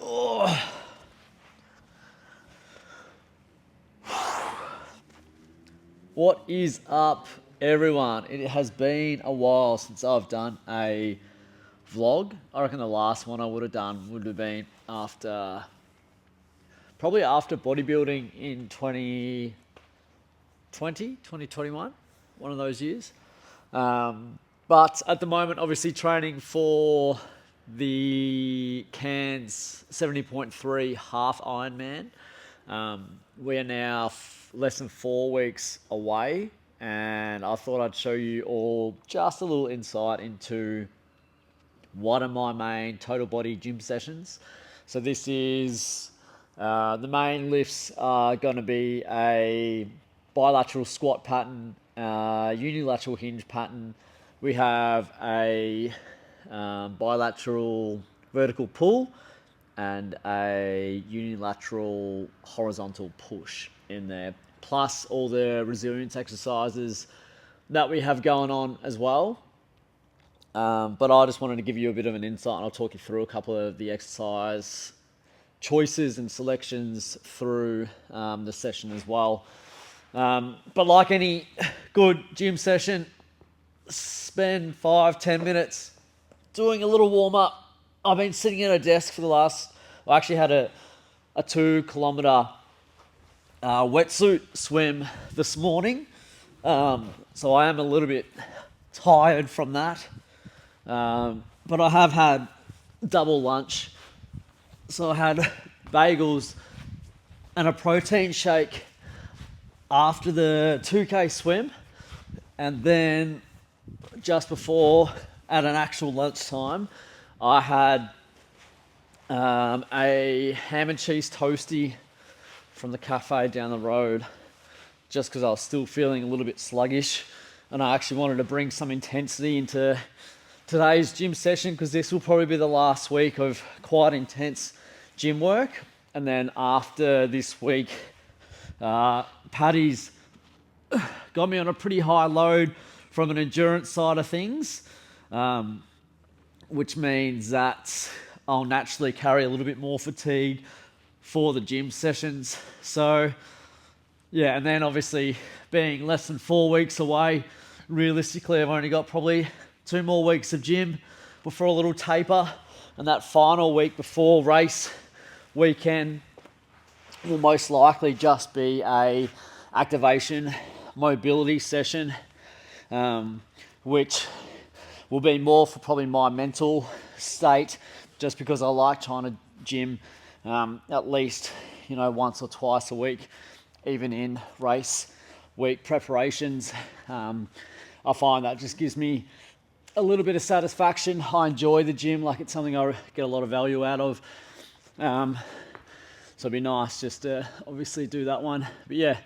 Oh. What is up, everyone? It has been a while since I've done a vlog. I reckon the last one I would have done would have been probably after bodybuilding in 2021, one of those years. But at the moment, obviously training for the Cairns 70.3 Half IronMan. We are now less than 4 weeks away, and I thought I'd show you all just a little insight into what are my main total body gym sessions. So this is, the main lifts are going to be a bilateral squat pattern, unilateral hinge pattern. We have a bilateral vertical pull and a unilateral horizontal push in there, plus all the resilience exercises that we have going on as well. But I just wanted to give you a bit of an insight, and I'll talk you through a couple of the exercise choices and selections through the session as well. But like any good gym session, spend 5-10 minutes doing a little warm up. I've been sitting at a desk for I actually had a 2 kilometer wetsuit swim this morning. So I am a little bit tired from that. But I have had double lunch. So I had bagels and a protein shake after the 2K swim. And then just before, at an actual lunchtime, I had a ham and cheese toastie from the cafe down the road, just because I was still feeling a little bit sluggish, and I actually wanted to bring some intensity into today's gym session, because this will probably be the last week of quite intense gym work. And then after this week, Paddy's got me on a pretty high load from an endurance side of things, which means that I'll naturally carry a little bit more fatigue for the gym sessions. So yeah, and then obviously being less than 4 weeks away, realistically I've only got probably 2 more weeks of gym before a little taper, and that final week before race weekend will most likely just be a activation mobility session, which will be more for probably my mental state, just because I like trying to gym at least, once or twice a week, even in race week preparations. I find that just gives me a little bit of satisfaction. I enjoy the gym, like it's something I get a lot of value out of. So it'd be nice just to obviously do that one. But yeah,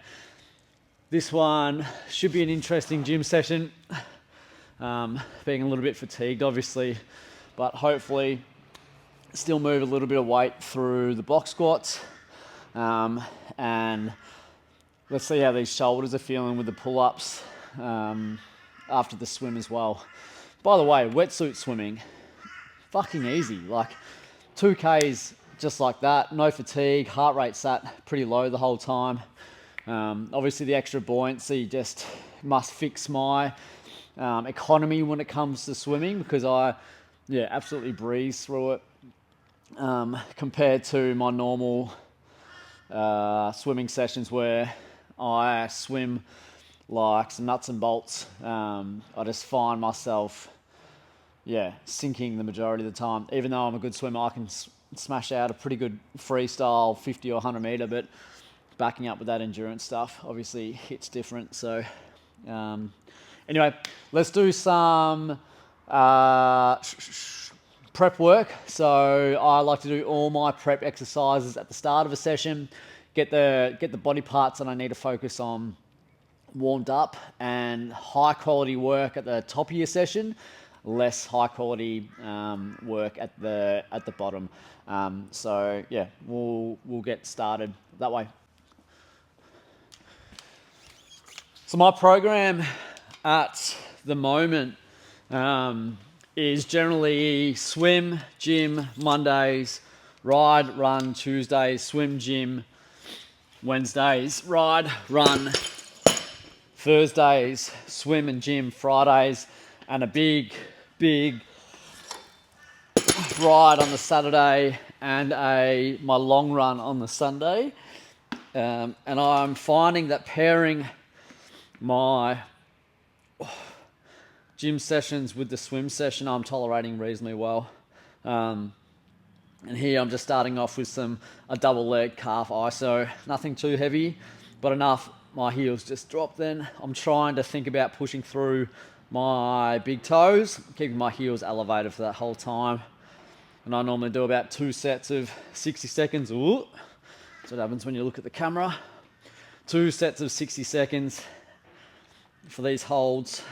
this one should be an interesting gym session. Being a little bit fatigued, obviously, but hopefully still move a little bit of weight through the box squats. And let's see how these shoulders are feeling with the pull-ups after the swim as well. By the way, wetsuit swimming, fucking easy. Like 2Ks just like that, no fatigue, heart rate sat pretty low the whole time. Obviously the extra buoyancy just must fix my economy when it comes to swimming, because I absolutely breeze through it, compared to my normal swimming sessions where I swim like some nuts and bolts. I just find myself sinking the majority of the time. Even though I'm a good swimmer, I can smash out a pretty good freestyle 50 or 100 meter, but backing up with that endurance stuff obviously hits different. So anyway, let's do some prep work. So I like to do all my prep exercises at the start of a session, get the body parts that I need to focus on warmed up, and high quality work at the top of your session, less high quality work at the bottom. So yeah, we'll get started that way. So my program at the moment is generally swim, gym Mondays, Ride, run Tuesdays, swim, gym Wednesdays, ride, run Thursdays, swim and gym Fridays, and a big ride on the Saturday and my long run on the Sunday. And I'm finding that pairing my gym sessions with the swim session I'm tolerating reasonably well. And here I'm just starting off with a double leg calf iso, nothing too heavy, but enough my heels just drop. Then I'm trying to think about pushing through my big toes, keeping my heels elevated for that whole time. And I normally do about 2 sets of 60 seconds. Ooh, that's what happens when you look at the camera. 2 sets of 60 seconds for these holds,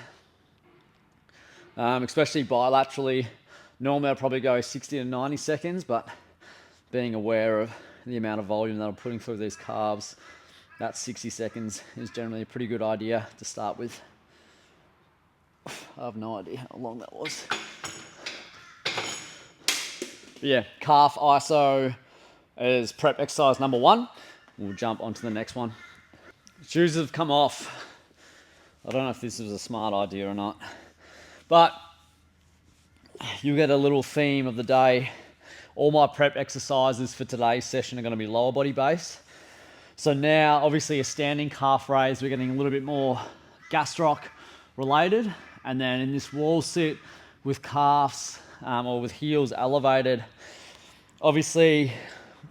especially bilaterally. Normally I'd probably go 60 to 90 seconds, but being aware of the amount of volume that I'm putting through these calves, that 60 seconds is generally a pretty good idea to start with. I have no idea how long that was. But yeah, calf iso is prep exercise number 1. We'll jump onto the next one. Shoes have come off. I don't know if this was a smart idea or not, but you get a little theme of the day. All my prep exercises for today's session are going to be lower body based. So now, obviously, a standing calf raise, we're getting a little bit more gastroc related. And then in this wall sit with calves or with heels elevated, obviously,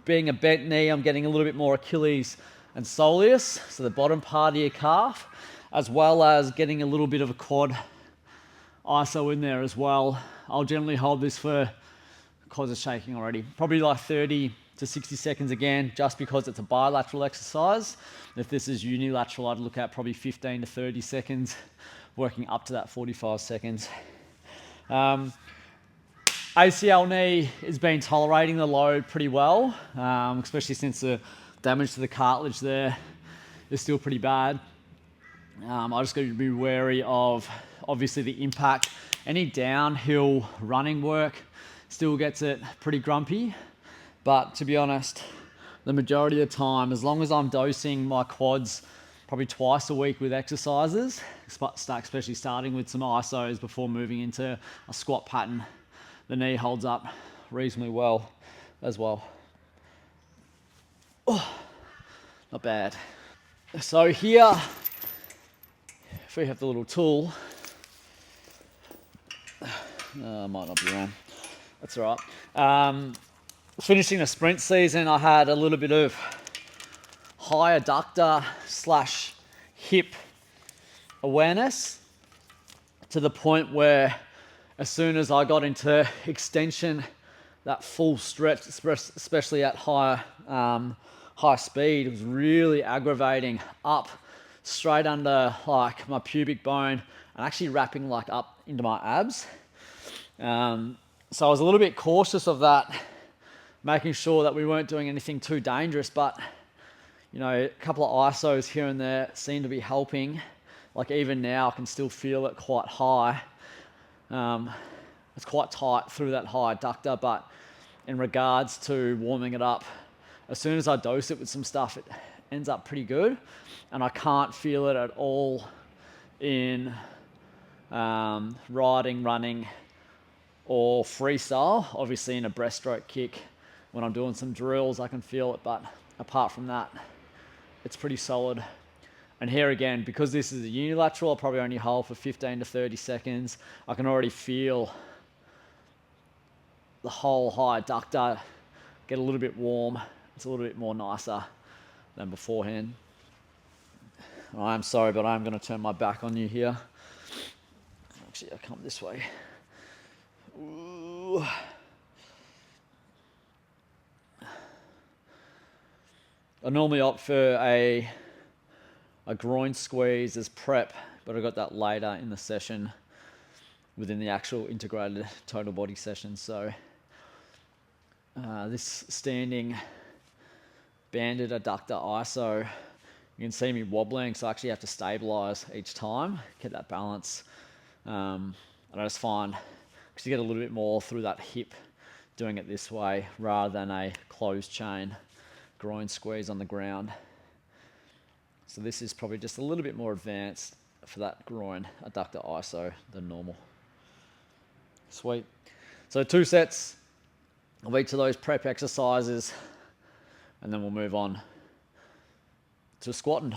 being a bent knee, I'm getting a little bit more Achilles and soleus, so the bottom part of your calf, as well as getting a little bit of a quad iso in there as well. I'll generally hold this for, cause it's shaking already, probably like 30 to 60 seconds again, just because it's a bilateral exercise. If this is unilateral, I'd look at probably 15 to 30 seconds, working up to that 45 seconds. ACL knee has been tolerating the load pretty well, especially since the damage to the cartilage there is still pretty bad. I just got to be wary of, obviously, the impact. Any downhill running work still gets it pretty grumpy. But to be honest, the majority of the time, as long as I'm dosing my quads probably twice a week with exercises, especially starting with some isos before moving into a squat pattern, the knee holds up reasonably well as well. Oh, not bad. So here, if we have the little tool, might not be around. That's all right. Finishing the sprint season, I had a little bit of high adductor / hip awareness to the point where as soon as I got into extension, that full stretch, especially at high speed, it was really aggravating up straight under like my pubic bone and actually wrapping like up into my abs. So I was a little bit cautious of that, making sure that we weren't doing anything too dangerous, but you know, a couple of isos here and there seem to be helping. Like even now I can still feel it quite high. It's quite tight through that high adductor, but in regards to warming it up, as soon as I dose it with some stuff, it ends up pretty good. And I can't feel it at all in riding, running, or freestyle. Obviously in a breaststroke kick, when I'm doing some drills, I can feel it, but apart from that, it's pretty solid. And here again, because this is a unilateral, I'll probably only hold for 15 to 30 seconds. I can already feel the whole high adductor get a little bit warm. It's a little bit more nicer than beforehand. I'm sorry, but I'm going to turn my back on you here. Actually, I'll come this way. Ooh. I normally opt for a groin squeeze as prep, but I got that later in the session within the actual integrated total body session. So this standing banded adductor iso, you can see me wobbling, so I actually have to stabilize each time, get that balance. And I just find, because you get a little bit more through that hip doing it this way rather than a closed chain groin squeeze on the ground. So this is probably just a little bit more advanced for that groin adductor iso than normal. Sweet. So 2 sets of each of those prep exercises, and then we'll move on to squatting.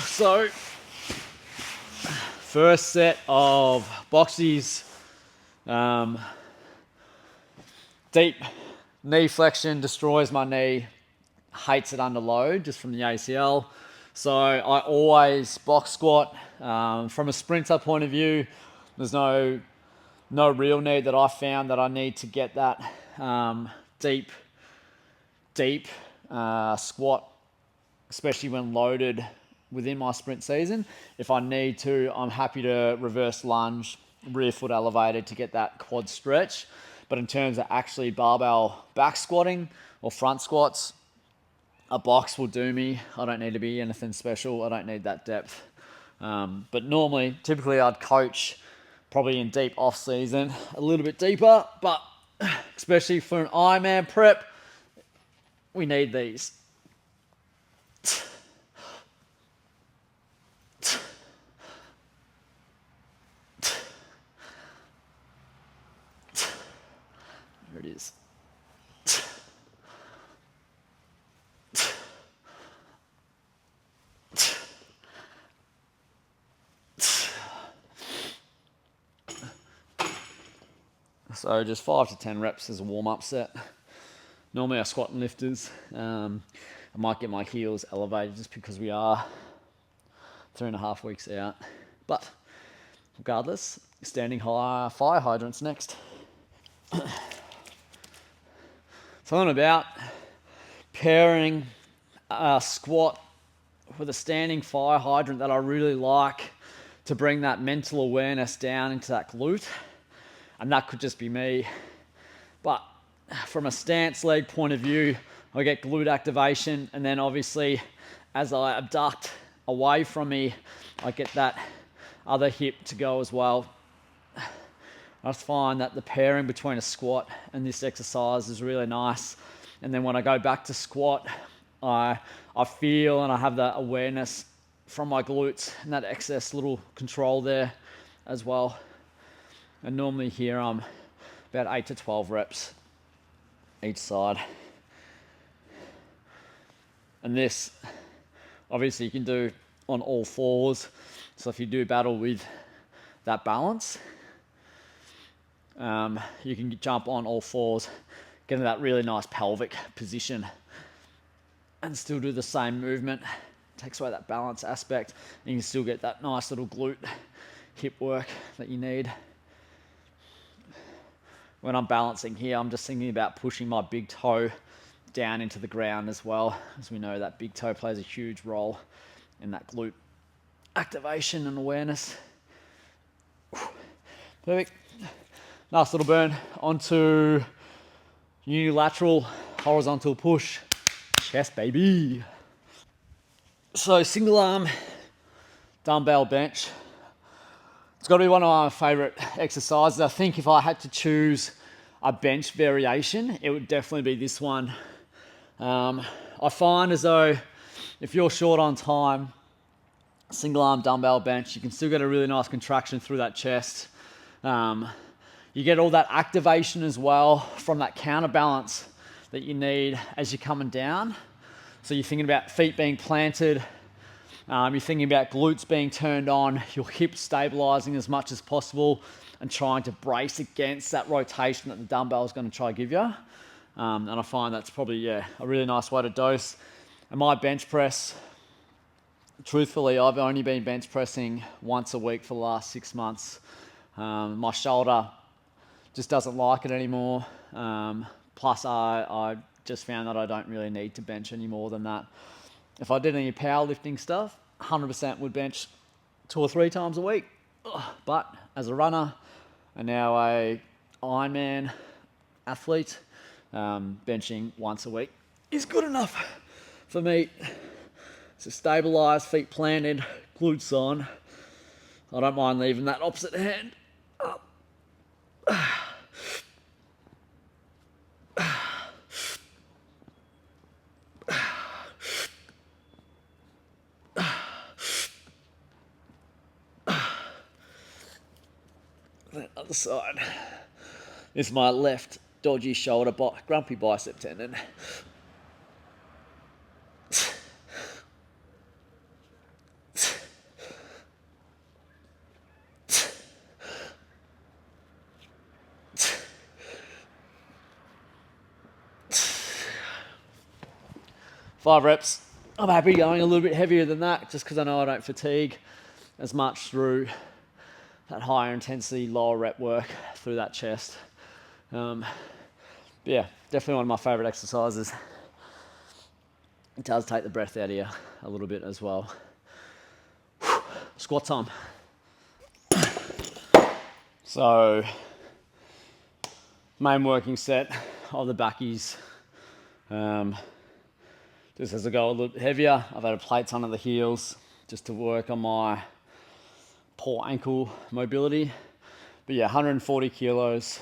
So first set of boxies, deep knee flexion destroys my knee, hates it under load just from the ACL. So I always box squat. From a sprinter point of view, there's no real need that I found that I need to get that deep squat, especially when loaded within my sprint season. If I need to, I'm happy to reverse lunge, rear foot elevated to get that quad stretch. But in terms of actually barbell back squatting or front squats, a box will do me. I don't need to be anything special. I don't need that depth. But normally, typically I'd coach probably in deep off season, a little bit deeper, but especially for an Ironman prep, we need these. There it is. So just 5 to 10 reps as a warm-up set. Normally I squat and lifters. I might get my heels elevated just because we are 3.5 weeks out. But regardless, standing high fire hydrants next. Something about pairing a squat with a standing fire hydrant that I really like to bring that mental awareness down into that glute. And that could just be me. But from a stance leg point of view, I get glute activation, and then obviously as I abduct away from me, I get that other hip to go as well. I just find that the pairing between a squat and this exercise is really nice. And then when I go back to squat, I feel and I have that awareness from my glutes and that excess little control there as well. And normally here I'm about 8 to 12 reps each side. And this, obviously you can do on all fours. So if you do battle with that balance, you can jump on all fours, get into that really nice pelvic position and still do the same movement. Takes away that balance aspect and you can still get that nice little glute hip work that you need. When I'm balancing here, I'm just thinking about pushing my big toe down into the ground as well. As we know, that big toe plays a huge role in that glute activation and awareness. Perfect. Nice little burn onto unilateral horizontal push. Chest, baby. So single arm dumbbell bench. It's got to be one of my favorite exercises. I think if I had to choose a bench variation, it would definitely be this one. I find as though if you're short on time, single arm dumbbell bench, you can still get a really nice contraction through that chest. You get all that activation as well from that counterbalance that you need as you're coming down. So you're thinking about feet being planted, you're thinking about glutes being turned on, your hips stabilizing as much as possible and trying to brace against that rotation that the dumbbell is going to try to give you. And I find that's probably, a really nice way to dose. And my bench press, truthfully, I've only been bench pressing once a week for the last 6 months. My shoulder just doesn't like it anymore. Plus, I just found that I don't really need to bench any more than that. If I did any powerlifting stuff, 100% would bench 2 or 3 times a week. But as a runner and now a Ironman athlete, benching once a week is good enough for me. So stabilised, feet planted, glutes on. I don't mind leaving that opposite hand up. other side. This is my left dodgy shoulder, grumpy bicep tendon. 5 reps. I'm happy going a little bit heavier than that just because I know I don't fatigue as much through that higher intensity, lower rep work through that chest. But yeah, definitely one of my favorite exercises. It does take the breath out of you a little bit as well. Squat time. So, main working set of the backies. Just as I go a little bit heavier, I've added plates under the heels just to work on my poor ankle mobility. But yeah, 140 kilos,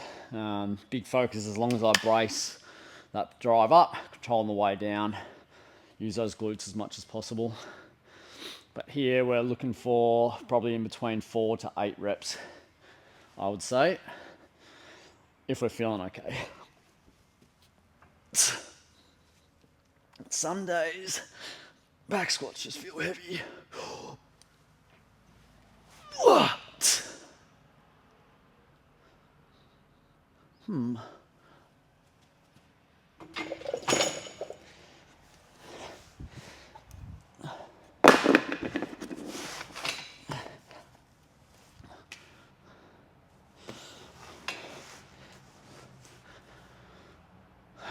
big focus as long as I brace that drive up, controlling the way down, use those glutes as much as possible. But here we're looking for probably in between 4 to 8 reps, I would say, if we're feeling okay. Some days, back squats just feel heavy.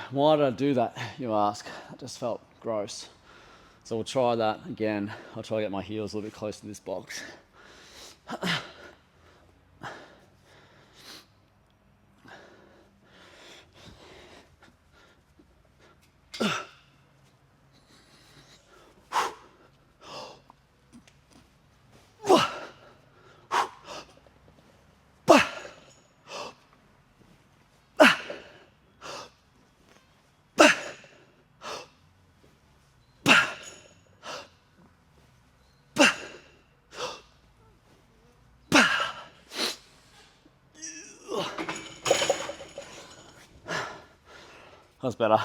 Why did I do that, you ask? It just felt gross. So we'll try that again. I'll try to get my heels a little bit close to this box. That's better.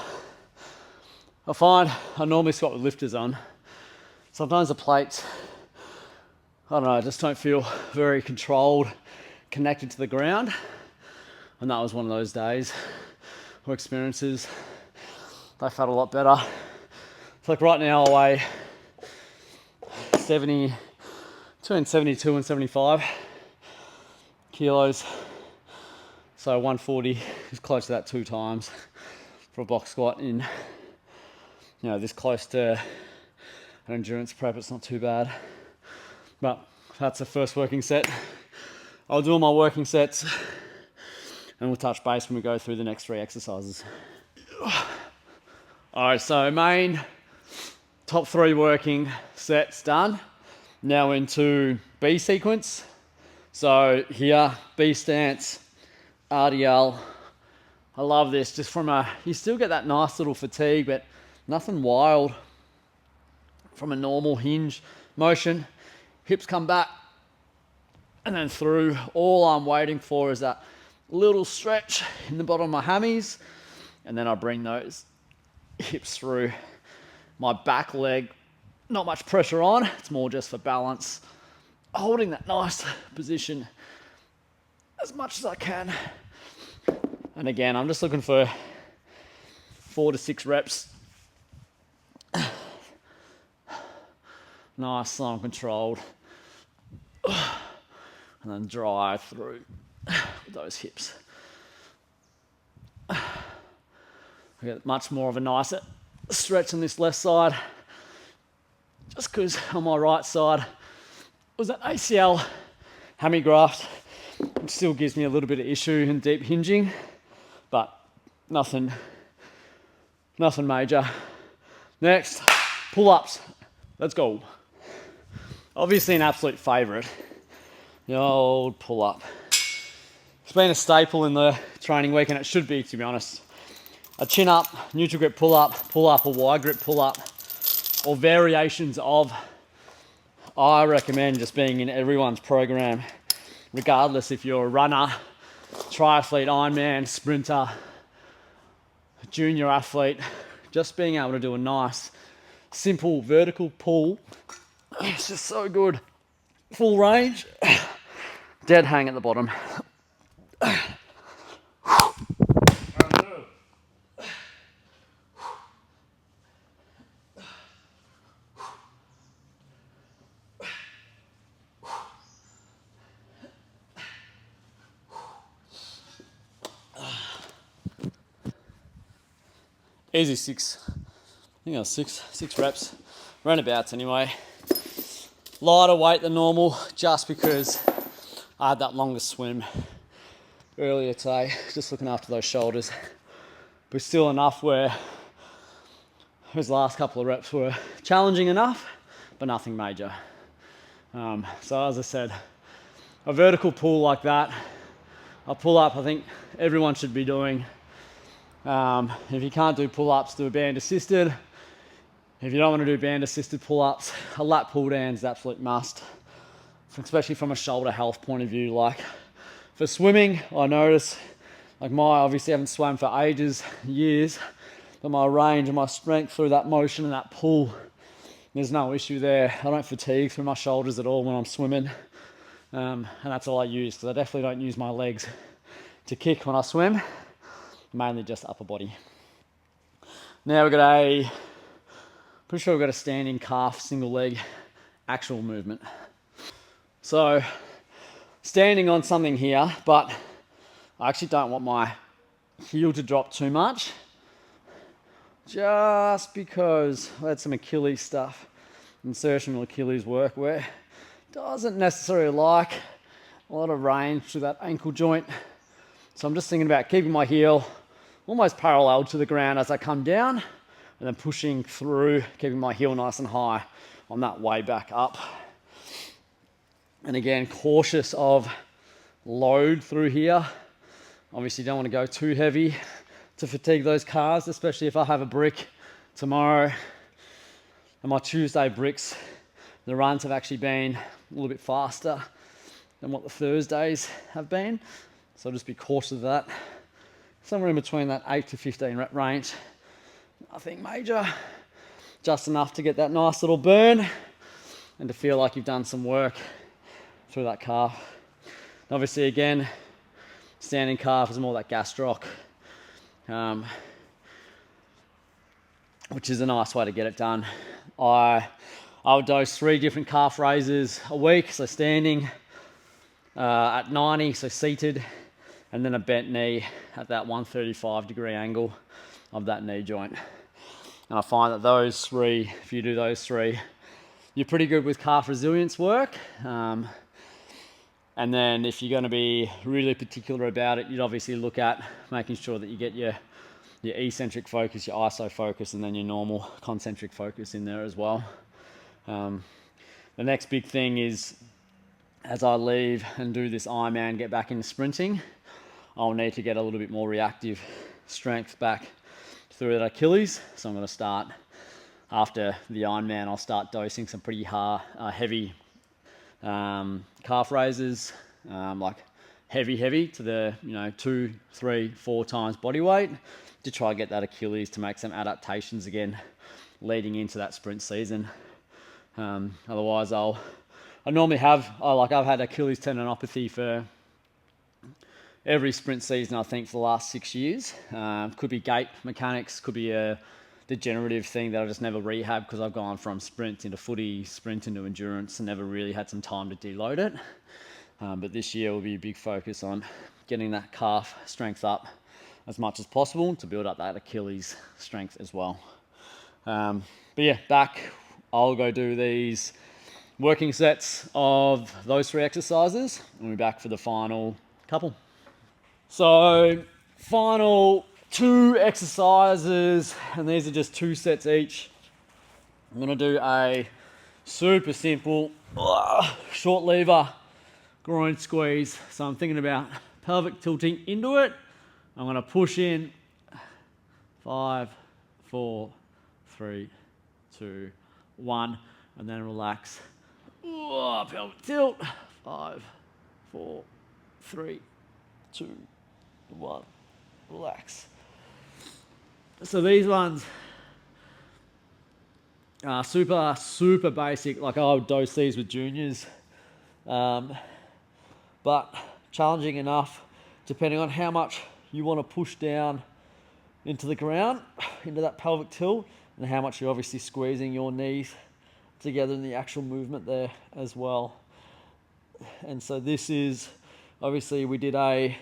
I find I normally squat with lifters on. Sometimes the plates, I don't know, I just don't feel very controlled, connected to the ground. And that was one of those days or experiences. They felt a lot better. It's like right now I weigh between 72 and 75 kilos. So 140 is close to that 2 times. For a box squat in, this close to an endurance prep, it's not too bad. But that's the first working set. I'll do all my working sets and we'll touch base when we go through the next 3 exercises. All right, so main top 3 working sets done. Now into B sequence. So here, B stance, RDL. I love this, just you still get that nice little fatigue, but nothing wild from a normal hinge motion. Hips come back and then through. All I'm waiting for is that little stretch in the bottom of my hammies, and then I bring those hips through. My back leg, not much pressure on, it's more just for balance. Holding that nice position as much as I can. And again, I'm just looking for 4 to 6 reps. Nice, slow and controlled. And then drive through with those hips. I get much more of a nicer stretch on this left side. Just because on my right side was an ACL hammy graft, which still gives me a little bit of issue in deep hinging. But nothing major. Next, pull-ups. Let's go. Obviously an absolute favorite, the old pull-up. It's been a staple in the training week, and it should be, to be honest. A chin-up, neutral grip pull-up, or wide grip pull-up, or variations of. I recommend just being in everyone's program, regardless if you're a runner, triathlete, Ironman, sprinter, junior athlete, just being able to do a nice, simple vertical pull, it's just so good. Full range, dead hang at the bottom. Easy six. I think I was six reps. Roundabouts anyway. Lighter weight than normal, just because I had that longer swim earlier today, just looking after those shoulders. But still enough where those last couple of reps were challenging enough, but nothing major. So as I said, a vertical pull like that, a pull up I think everyone should be doing. If you can't do pull-ups, do a band assisted. If you don't want to do band assisted pull-ups, a lat pull down is an absolute must, especially from a shoulder health point of view. Like for swimming, I notice, like obviously haven't swam for ages, years, but my range and my strength through that motion and that pull, there's no issue there. I don't fatigue through my shoulders at all when I'm swimming. And that's all I use, because I definitely don't use my legs to kick when I swim, mainly just upper body. Now we've got pretty sure we've got a standing calf, single leg, actual movement. So standing on something here, but I actually don't want my heel to drop too much, just because I had some Achilles stuff, insertional Achilles work, where it doesn't necessarily like a lot of range to that ankle joint. So I'm just thinking about keeping my heel almost parallel to the ground as I come down, and then pushing through, keeping my heel nice and high on that way back up. And again, cautious of load through here. Obviously don't want to go too heavy to fatigue those calves, especially if I have a brick tomorrow. And my Tuesday bricks, the runs have actually been a little bit faster than what the Thursdays have been. So I'll just be cautious of that. Somewhere in between that 8 to 15 rep range. Nothing major, just enough to get that nice little burn and to feel like you've done some work through that calf. And obviously again, standing calf is more that gastroc, which is a nice way to get it done. I would dose 3 different calf raises a week, so standing at 90, so seated, and then a bent knee at that 135-degree angle of that knee joint. And I find that those 3, if you do those 3, you're pretty good with calf resilience work. And then if you're going to be really particular about it, you'd obviously look at making sure that you get your eccentric focus, your iso focus, and then your normal concentric focus in there as well. The next big thing is, as I leave and do this Ironman, get back into sprinting, I'll need to get a little bit more reactive strength back through that Achilles. So I'm going to start, after the Ironman, I'll start dosing some pretty heavy calf raises, like heavy to the 2, 3, 4 times body weight, to try and get that Achilles to make some adaptations again leading into that sprint season. Otherwise I've had Achilles tendinopathy for every sprint season, I think, for the last 6 years. Could be gait mechanics, could be a degenerative thing that I just never rehab, because I've gone from sprint into footy, sprint into endurance, and never really had some time to deload it. But this year will be a big focus on getting that calf strength up as much as possible to build up that Achilles strength as well. But yeah, back, I'll go do these working sets of those 3 exercises, and we'll be back for the final couple. So final 2 exercises, and these are just 2 sets each. I'm going to do a super simple short lever groin squeeze. So I'm thinking about pelvic tilting into it. I'm going to push in 5, 4, 3, 2, 1, and then relax. Pelvic tilt. 5, 4, 3, 2, 1, relax. So these ones are super basic. Like I would dose these with juniors, but challenging enough depending on how much you want to push down into the ground, into that pelvic tilt, and how much you're obviously squeezing your knees together in the actual movement there as well. And so this is, obviously we did a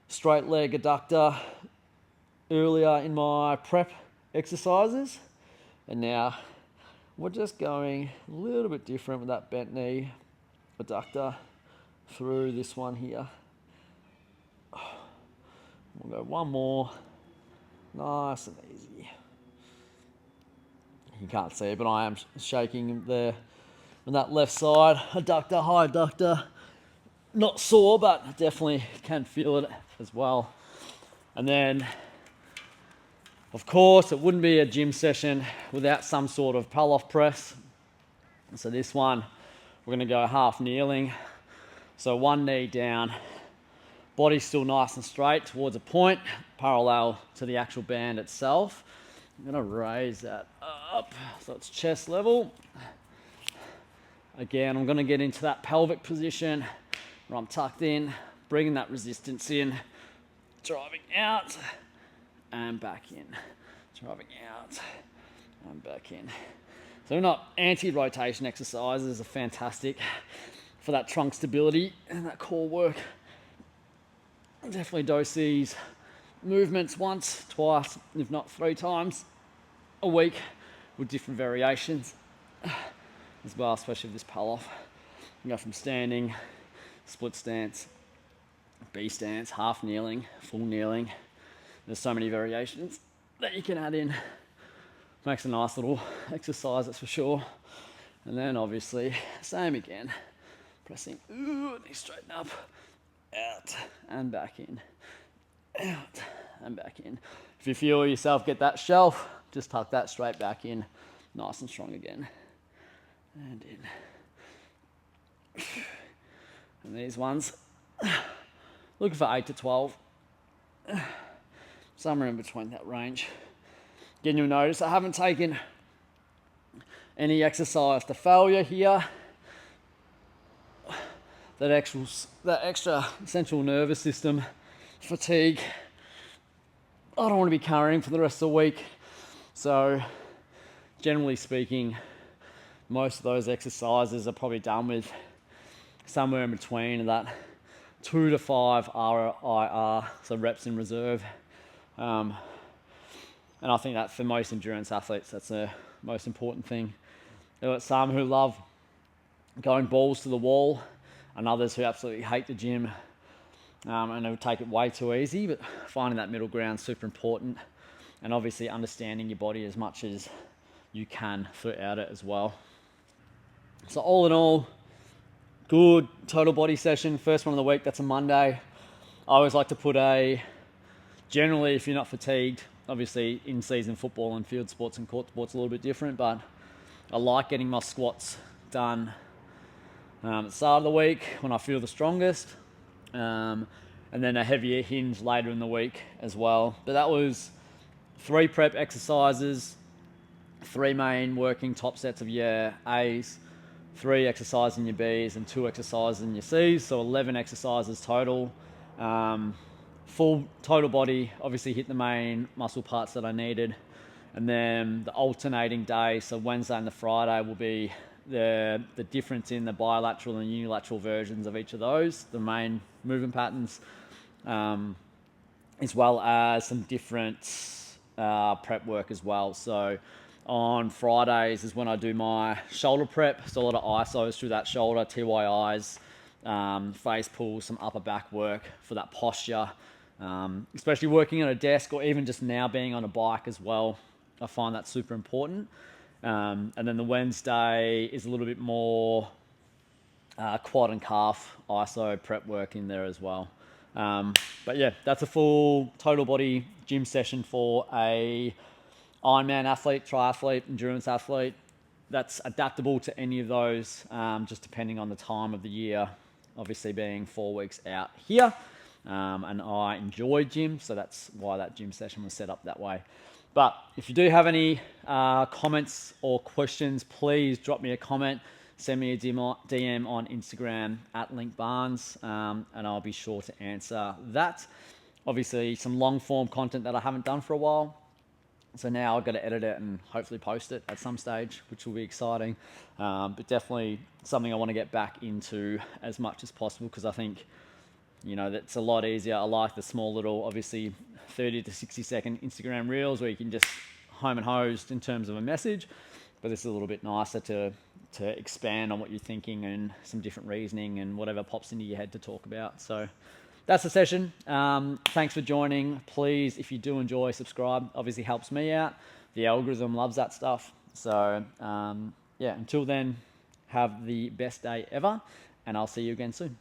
straight leg adductor earlier in my prep exercises, and now we're just going a little bit different with that bent knee adductor through this one here. We'll go one more, nice and easy. You can't see it, but I am shaking there on that left side, adductor, high adductor. Not sore, but definitely can feel it as well. And then, of course, it wouldn't be a gym session without some sort of pull-off press. So this one, we're gonna go half kneeling. So one knee down, body still nice and straight towards a point, parallel to the actual band itself. I'm gonna raise that up so it's chest level. Again, I'm gonna get into that pelvic position where I'm tucked in, bringing that resistance in, driving out and back in, driving out and back in. So not anti-rotation exercises are fantastic for that trunk stability and that core work. I'll definitely dose these movements once, twice, if not 3 times a week with different variations as well, especially with this pull-off. You go from standing, split stance, B stance, half kneeling, full kneeling. There's so many variations that you can add in. Makes a nice little exercise, that's for sure. And then obviously, same again. Pressing, ooh, knee straighten up, out and back in, out and back in. If you feel yourself get that shelf, just tuck that straight back in, nice and strong again. And in. And these ones, looking for 8 to 12. Somewhere in between that range. Again, you'll notice I haven't taken any exercise to failure here. That extra central nervous system fatigue, I don't want to be carrying for the rest of the week. So generally speaking, most of those exercises are probably done with somewhere in between that 2 to 5 RIR, so reps in reserve. And I think that for most endurance athletes, that's the most important thing. There are some who love going balls to the wall, and others who absolutely hate the gym and who take it way too easy, but finding that middle ground is super important, and obviously understanding your body as much as you can throughout it as well. So all in all, good total body session, first one of the week, that's a Monday. I always like to put generally if you're not fatigued, obviously in-season football and field sports and court sports a little bit different, but I like getting my squats done at the start of the week when I feel the strongest, and then a heavier hinge later in the week as well. But that was 3 prep exercises, 3 main working top sets of your A's, 3 exercises in your B's, and 2 exercises in your C's, so 11 exercises total. Full total body, obviously hit the main muscle parts that I needed, and then the alternating day, so Wednesday and the Friday, will be the difference in the bilateral and unilateral versions of each of those, the main movement patterns, as well as some different prep work as well. So on Fridays is when I do my shoulder prep, so a lot of ISOs through that shoulder, TYIs, face pulls, some upper back work for that posture, especially working on a desk or even just now being on a bike as well. I find that super important. And then the Wednesday is a little bit more quad and calf ISO prep work in there as well. But yeah, that's a full total body gym session for a Ironman athlete, triathlete, endurance athlete. That's adaptable to any of those, just depending on the time of the year, obviously being 4 weeks out here. and I enjoy gym, so that's why that gym session was set up that way. But if you do have any comments or questions, please drop me a comment. Send me a DM on Instagram at linkbarnes, and I'll be sure to answer that. Obviously, some long form content that I haven't done for a while. So now I've got to edit it and hopefully post it at some stage, which will be exciting. But definitely something I want to get back into as much as possible, because I think, that's a lot easier. I like the small little, obviously 30 to 60-second Instagram reels where you can just home and hose in terms of a message. But this is a little bit nicer to expand on what you're thinking and some different reasoning and whatever pops into your head to talk about. So that's the session. Thanks for joining. Please, if you do enjoy, subscribe. Obviously helps me out. The algorithm loves that stuff. So until then, have the best day ever, and I'll see you again soon.